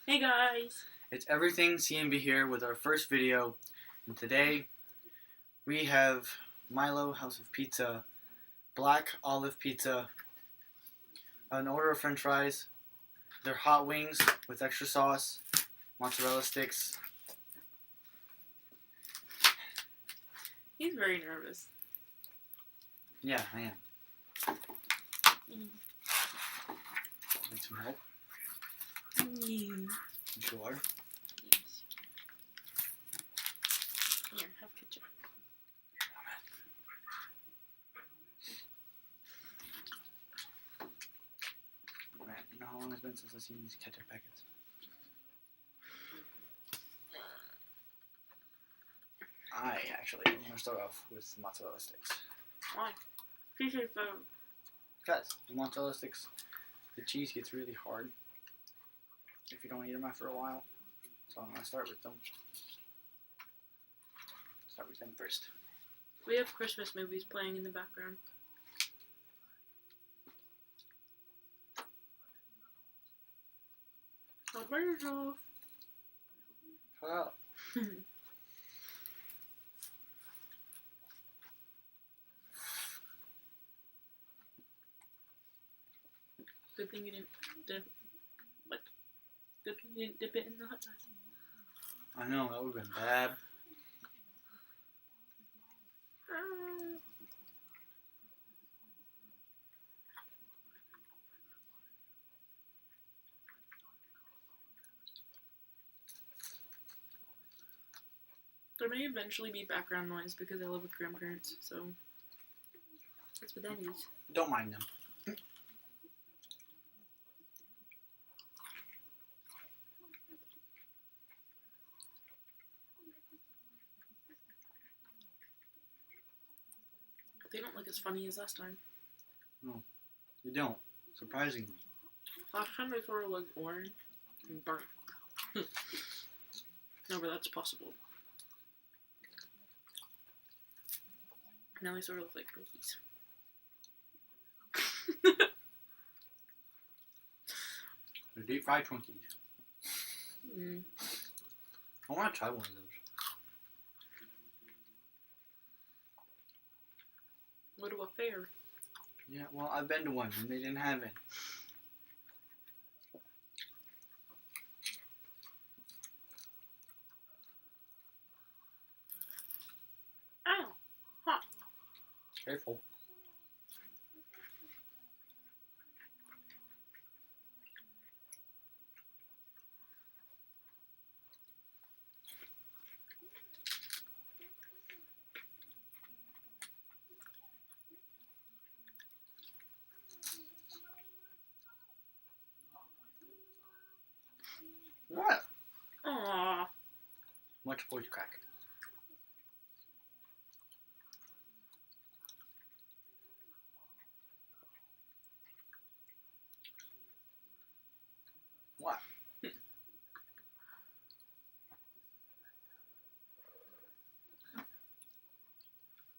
Hey guys! It's Everything CMB here with our first video, and today we have Milo House of Pizza, Black Olive Pizza, an order of french fries, their hot wings with extra sauce, mozzarella sticks. He's very nervous. Yeah, I am. Need some help? You sure? Yes. Here, have ketchup. Man, you know how long it's been since I've seen these ketchup packets? I actually want to start off with mozzarella sticks. Why? Appreciate the... Because the mozzarella sticks, the cheese gets really hard if you don't eat them after a while. So I'm going to start with them. Start with them first. We have Christmas movies playing in the background. Don't burn yourself. Shut up. Good thing you didn't dip... What? Good thing you didn't dip it in the hot sauce. I know, that would have been bad. There may eventually be background noise because I live with grandparents, so that's what that is. Don't mind them. They don't look as funny as last time. No, you don't. Surprisingly. Last time they sort of looked orange and burnt. No, but that's possible. Now they sort of look like cookies. They're deep fried Twinkies. Mm. I want to try one of those. Go to a fair. Yeah, well, I've been to one and they didn't have it. Ow! Hot. Careful. What? Aww. Much voice crack. What?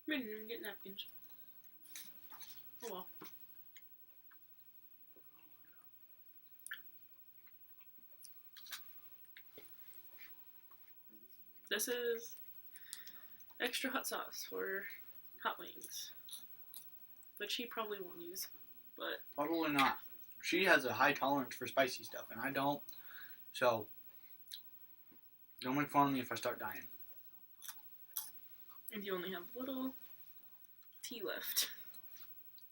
We didn't even get napkins. Oh well. This is extra hot sauce for hot wings, which he probably won't use, but Probably not. She has a high tolerance for spicy stuff, and I don't. So, don't make fun of me if I start dying. and you only have a little tea left.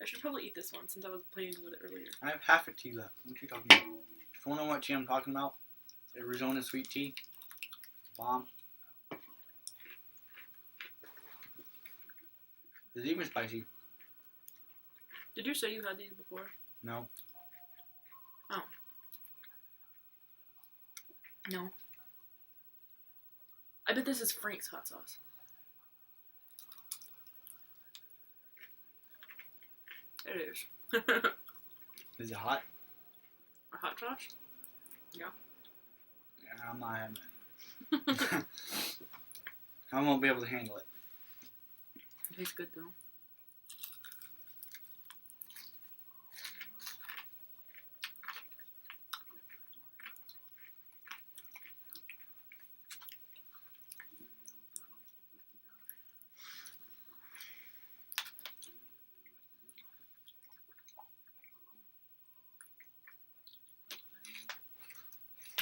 I should probably eat this one since I was playing with it earlier. I have half a tea left. What are you talking about? If you want to know what tea I'm talking about, Arizona sweet tea. Bomb. It's even spicy. Did you say you had these before? No. Oh. No. I bet this is Frank's hot sauce. It is. Is it hot? A hot sauce? Yeah. Yeah, I'm not having it. I won't be able to handle it. It tastes good though.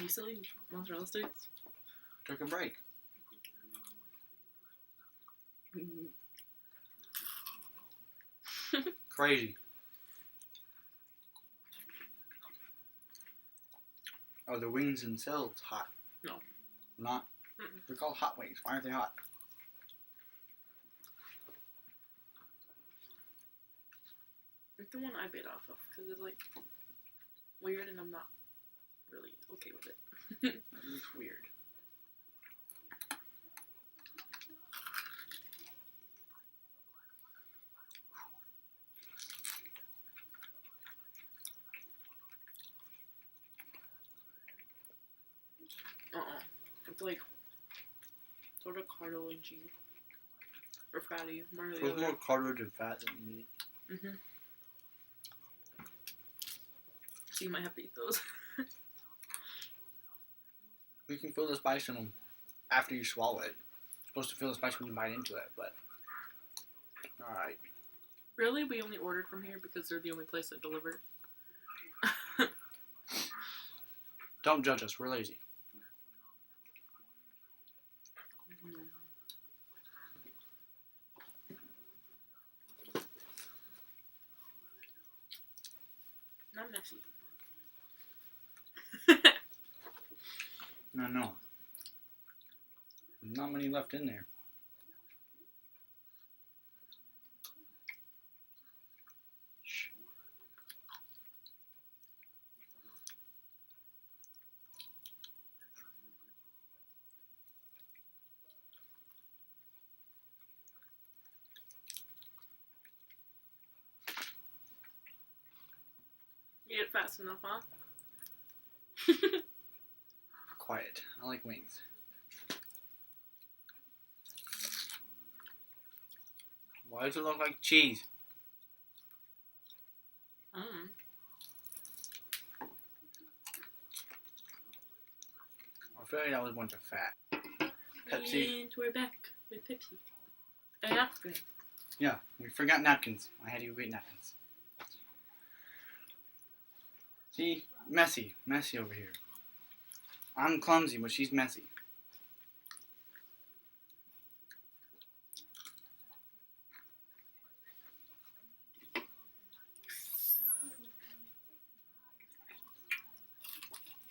You still eating mozzarella sticks? Took a break. Crazy. Are the wings themselves hot? No. Not? Mm-mm. They're called hot wings. Why aren't they hot? It's the one I bit off of because it's like weird and I'm not really okay with it. That looks weird. It's like sort of cartilagey or fatty. One or the So it's other. more cartilage and fat than meat. Mm-hmm. So you might have to eat those. You can feel the spice in them after you swallow it. You're supposed to feel the spice when you bite into it, but alright. Really? We only ordered from here because they're the only place that delivered? Don't judge us, we're lazy. Not messy. No. There's not many left in there. You get fast enough, huh? Quiet. I like wings. Why does it look like cheese? Mm. I feel like that was a bunch of fat. Pepsi. And we're back with Pepsi. And napkin. Yeah, we forgot napkins. I had to go get napkins. See? Messy. Messy over here. I'm clumsy, but she's messy.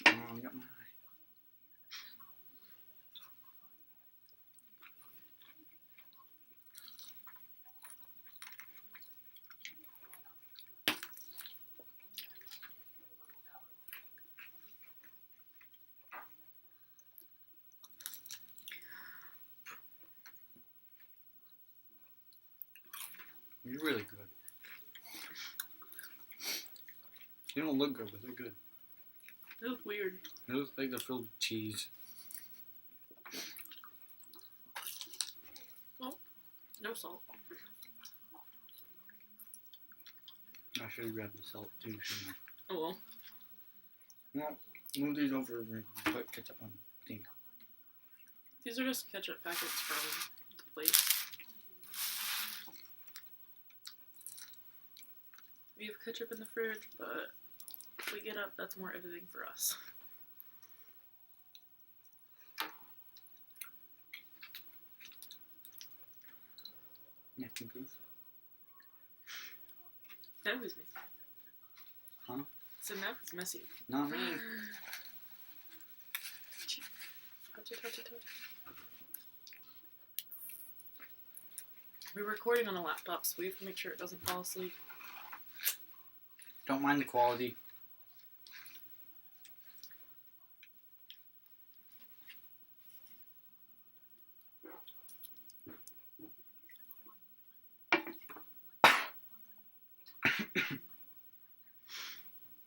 Oh, I got my eye. You're really good. You don't look good, but they're good. It looks weird. It looks like they're filled with cheese. No salt. I should have grabbed the salt too, shouldn't Oh well. I? Well, move these over and put ketchup on the thing. These are just ketchup packets from the place. We have ketchup in the fridge, but if we get up, that's more editing for us. Napkin, please. That was messy. Huh? So now it's messy. Not me. Touch it. We're recording on a laptop, so we have to make sure it doesn't fall asleep. Don't mind the quality.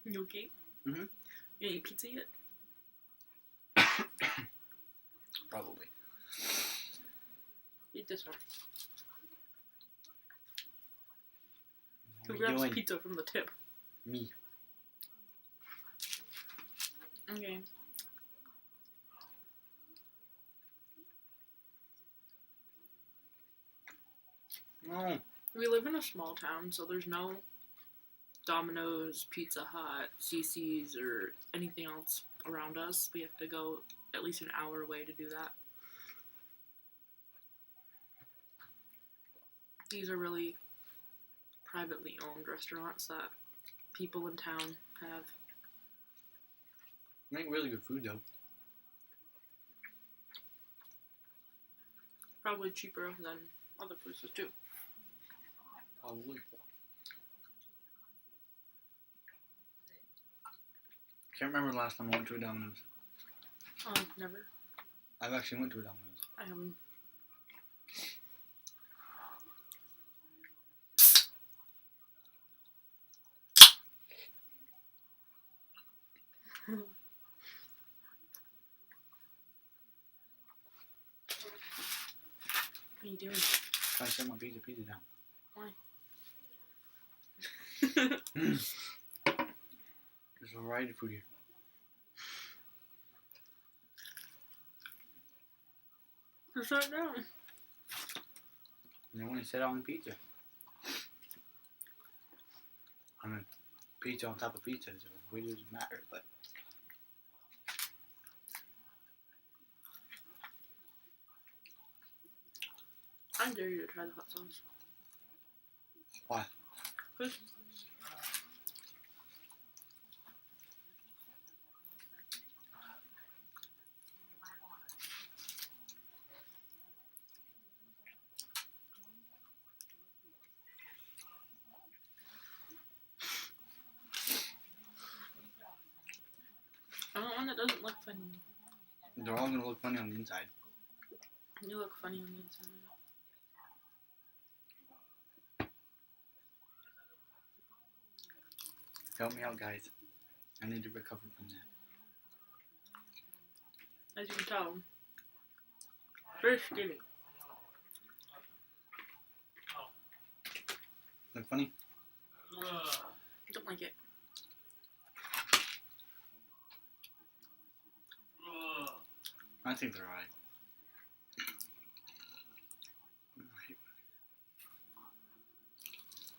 You okay? Mm-hmm. You ain't pizza yet? Probably. Eat this one. What Who are you grabs doing? pizza from the tip? Me. Okay. No. We live in a small town, so there's no Domino's, Pizza Hut, CC's, or anything else around us. We have to go at least an hour away to do that. These are really privately owned restaurants that people in town have. Make really good food though. Probably cheaper than other places too. Probably. Can't remember the last time I went to a Domino's. Never. I've actually went to a Domino's. I haven't. What are you doing? Trying to set my pizza down. Why? There's a variety of food here. Just sit down. And they want to sit on pizza. I mean, pizza on top of pizza, so it really doesn't matter, but... I dare you to try the hot sauce. Why? 'Cause I want one that doesn't look funny. They're all gonna look funny on the inside. You look funny on the inside. Help me out, guys. I need to recover from that. As you can tell, very skinny. Look funny? Don't like it. I think they're alright.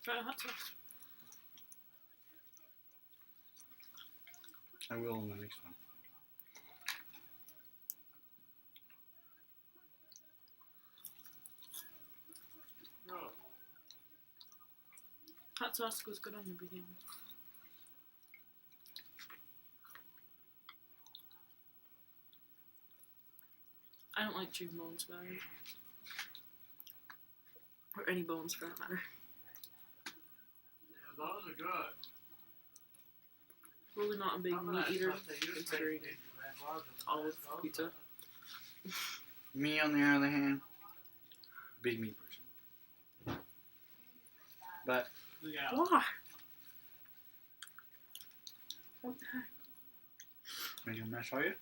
Try the hot sauce. I will in the next one. Hot sauce goes good on everything. I don't like chicken bones, guys. Or any bones for that matter. Yeah, those are good. Really not a big Some of meat that eater, stuff they use considering makes you bad wasn't olive those pizza. are- Me, on the other hand, big meat person. But Yeah. Why? What the heck? make a mess for you.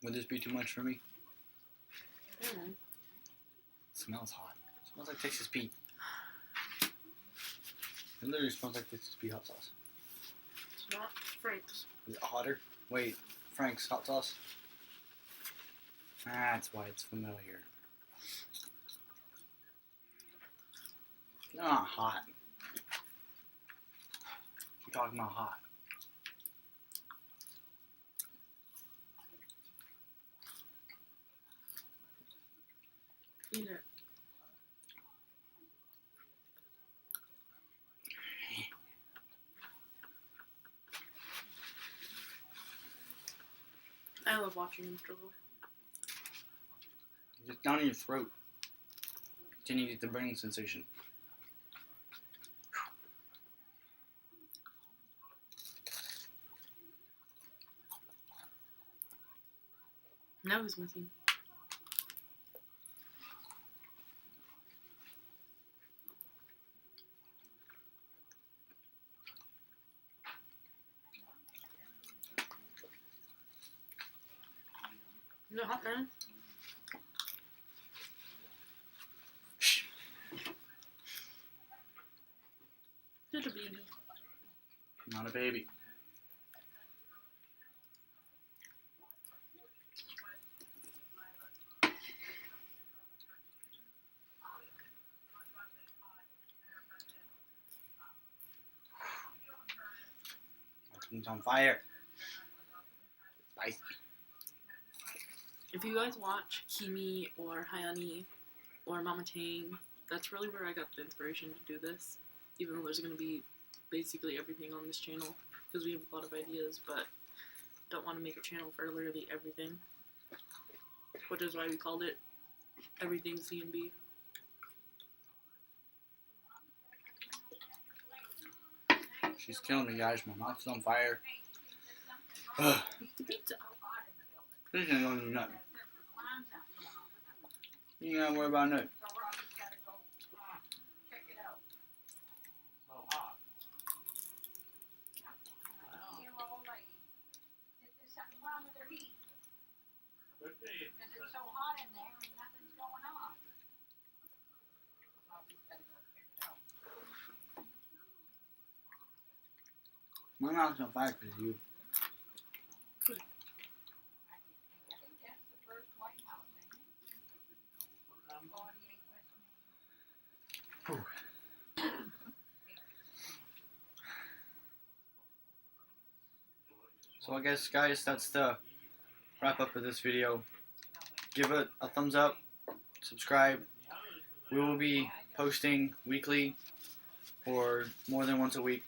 Would this be too much for me? I don't know. It smells hot. It smells like Texas Pete. It literally smells like Texas Pete hot sauce. It's not Frank's. Is it hotter? Wait, Frank's hot sauce? That's why it's familiar. Not hot. You're talking about hot. Eat it. I love watching him struggle. Just down in your throat. Then you get the burning sensation. Now he's missing. Is it hot, man? Is it a baby? Not a baby. It's on fire. Spicy. If you guys watch Kimi or Hayani or Mama Tang, that's really where I got the inspiration to do this. Even though there's going to be basically everything on this channel, because we have a lot of ideas, but don't want to make a channel for literally everything. Which is why we called it Everything CNB. She's killing me, guys. My mouth's on fire. Ugh. Pizza. This ain't gonna do nothing. You ain't gotta worry about nothing. So hot. Could be. My mouth's on fire because of you. Whew. So I guess, guys, that's the wrap up of this video. Give it a thumbs up, subscribe. We will be posting weekly or more than once a week.